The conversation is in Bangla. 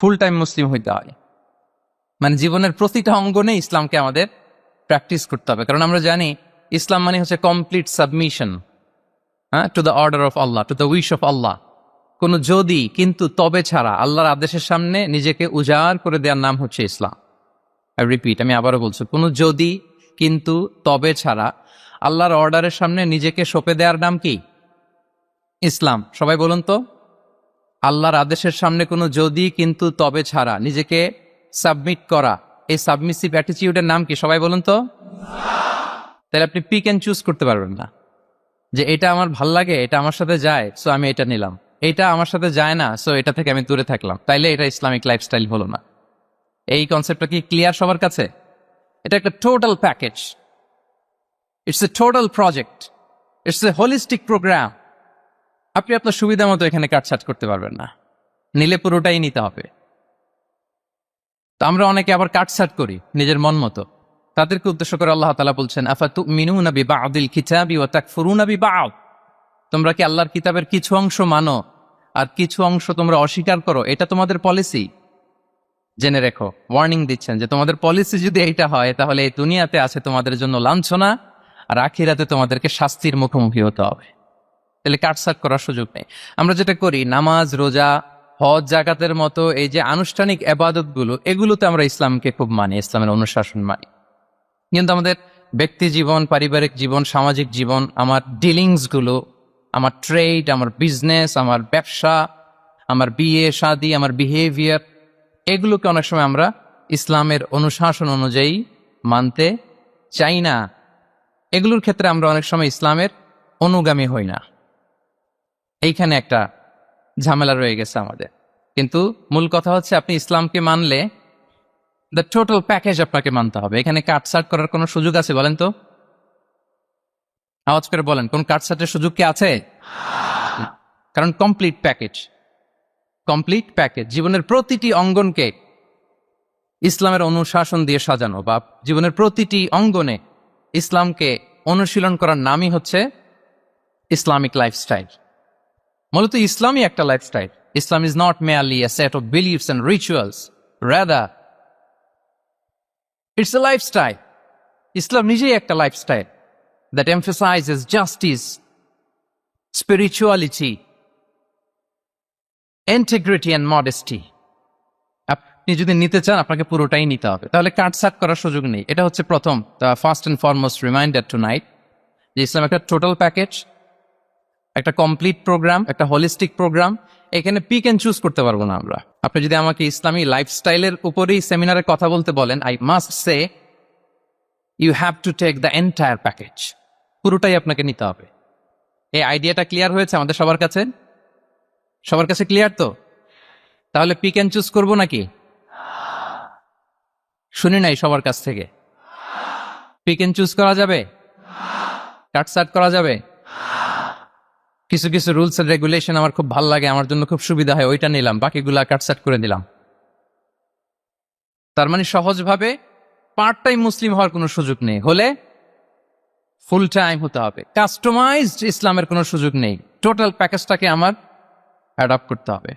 ফুল টাইম মুসলিম হইতে হয়, মানে জীবনের প্রতিটা অঙ্গনে ইসলামকে আমাদের প্র্যাকটিস করতে হবে। কারণ আমরা জানি ইসলাম মানে হচ্ছে কমপ্লিট সাবমিশন, হ্যাঁ, to the order of Allah, to the wish of Allah. কোনো যদি কিন্তু তবে ছাড়া আল্লাহর আদেশের সামনে নিজেকে উজাড় করে দেওয়ার নাম হচ্ছে ইসলাম। রিপিট, আমি আবারও বলছি, কোনো যদি কিন্তু তবে ছাড়া আল্লাহর অর্ডারের সামনে নিজেকে সঁপে দেওয়ার নাম কি? ইসলাম। সবাই বলুন তো, আল্লাহর আদেশের সামনে কোনো যদি কিন্তু তবে ছাড়া নিজেকে সাবমিট করা, এই সাবমিসিভ অ্যাটিটিউডের নাম কি? সবাই বলুন তো। তাহলে আপনি পিক অ্যান্ড চুজ করতে পারবেন না যে এটা আমার ভাল লাগে, এটা আমার সাথে যায়, সো আমি এটা নিলাম, এটা আমার সাথে যায় না, সো এটা থেকে আমি দূরে থাকলাম। তাইলে এটা ইসলামিক লাইফস্টাইল হলো না। এই কনসেপ্টটা কি ক্লিয়ার সবার কাছে? এটা একটা total package, it's a total project, it's a holistic programme. আপনি আপনার সুবিধা মতো এখানে কাটছাট করতে পারবেন না, নিলে পুরোটাই নিতে হবে। তো আমরা অনেকে আবার কাটছাট করি নিজের মন মতো। তাদেরকে উদ্দেশ্য করে আল্লাহ তাআলা বলছেন, আফাতুমিনুনা বিবা'দিল কিতাবি ওয়া তাকফুরুনা বিবা'দ। তোমরা কি আল্লাহর কিতাবের কিছু অংশ মানো আর কিছু অংশ তোমরা অস্বীকার করো? এটা তোমাদের পলিসি? জেনে রেখো, ওয়ার্নিং দিচ্ছেন যে তোমাদের পলিসি যদি এইটা হয়, তাহলে এই দুনিয়াতে আছে তোমাদের জন্য লাঞ্ছনা, আর আখিরাতে তোমাদেরকে শাস্তির মুখোমুখি হতে হবে। তাহলে কাটছাট করার সুযোগ নেই। আমরা যেটা করি, নামাজ, রোজা, হজ, জাকাতের মতো এই যে আনুষ্ঠানিক ইবাদতগুলো, এগুলোতে আমরা ইসলামকে খুব মানি, ইসলামের অনুশাসন মানি। কিন্তু আমাদের ব্যক্তি জীবন, পারিবারিক জীবন, সামাজিক জীবন, আমার ডিলিংসগুলো, আমার ট্রেড, আমার বিজনেস, আমার ব্যবসা, আমার বিয়ে শাদী, আমার বিহেভিয়ার, এগুলোকে অনেক সময় আমরা ইসলামের অনুশাসন অনুযায়ী মানতে চাই না। এগুলোর ক্ষেত্রে আমরা অনেক সময় ইসলামের অনুগামী হই না। এইখানে একটা ঝামেলা রয়ে গেছে আমাদের। কিন্তু মূল কথা হচ্ছে, আপনি ইসলামকে মানলে দ্য টোটাল প্যাকেজ আপনাকে মানতে হবে। এখানে কাটছাট করার কোনো সুযোগ আছে বলেন তো? আওয়াজ করে বলেন, কোন কাটছাটের সুযোগ কি আছে? কারণ কমপ্লিট প্যাকেজ, কমপ্লিট প্যাকেজ। জীবনের প্রতিটি অঙ্গনকে ইসলামের অনুশাসন দিয়ে সাজানো, বা জীবনের প্রতিটি অঙ্গনে ইসলামকে অনুশীলন করার নামই হচ্ছে ইসলামিক লাইফস্টাইল। মূলত ইসলামই একটা lifestyle. Islam is not merely a set of beliefs and rituals, rather it's a lifestyle. ইসলাম নিজেই একটা lifestyle that emphasizes justice, spirituality, integrity and modesty. আপনি যদি নিতে চান, আপনাকে পুরোটাই নিতে হবে, তাহলে কাটছাট করার সুযোগ নেই। এটা হচ্ছে প্রথম, the first and foremost reminder tonight, যে ইসলাম একটা টোটাল প্যাকেজ, একটা কমপ্লিট প্রোগ্রাম, একটা হোলিস্টিক প্রোগ্রাম। এখানে পিক অ্যান্ড চুজ করতে পারবো না আমরা। আপনি যদি আমাকে ইসলামী লাইফস্টাইলের উপরেই সেমিনারে কথা বলতে বলেন, I must say you have to take the entire package. পুরোটাই আপনাকে নিতে হবে। এই আইডিয়াটা ক্লিয়ার হয়েছে আমাদের সবার কাছে? সবার কাছে ক্লিয়ার তো? তাহলে পিক অ্যান্ড চুজ করবো নাকি? শুনি নাই সবার কাছ থেকে। পিক অ্যান্ড চুজ করা যাবে? কাটছাট করা যাবে? কিছু কিছু রুলস এন্ড রেগুলেশন আমার খুব ভালো লাগে, আমার জন্য খুব সুবিধা হয়, ওইটা নিলাম, বাকিগুলা কাটছাট করে দিলাম। তার মানে সহজভাবে পার্ট টাইম মুসলিম হওয়ার কোনো সুযোগ নেই, হলে ফুল টাইম হতে হবে। কাস্টমাইজড ইসলামের কোনো সুযোগ নেই, টোটাল প্যাকেজটাকে আমার অ্যাডাপ্ট করতে হবে।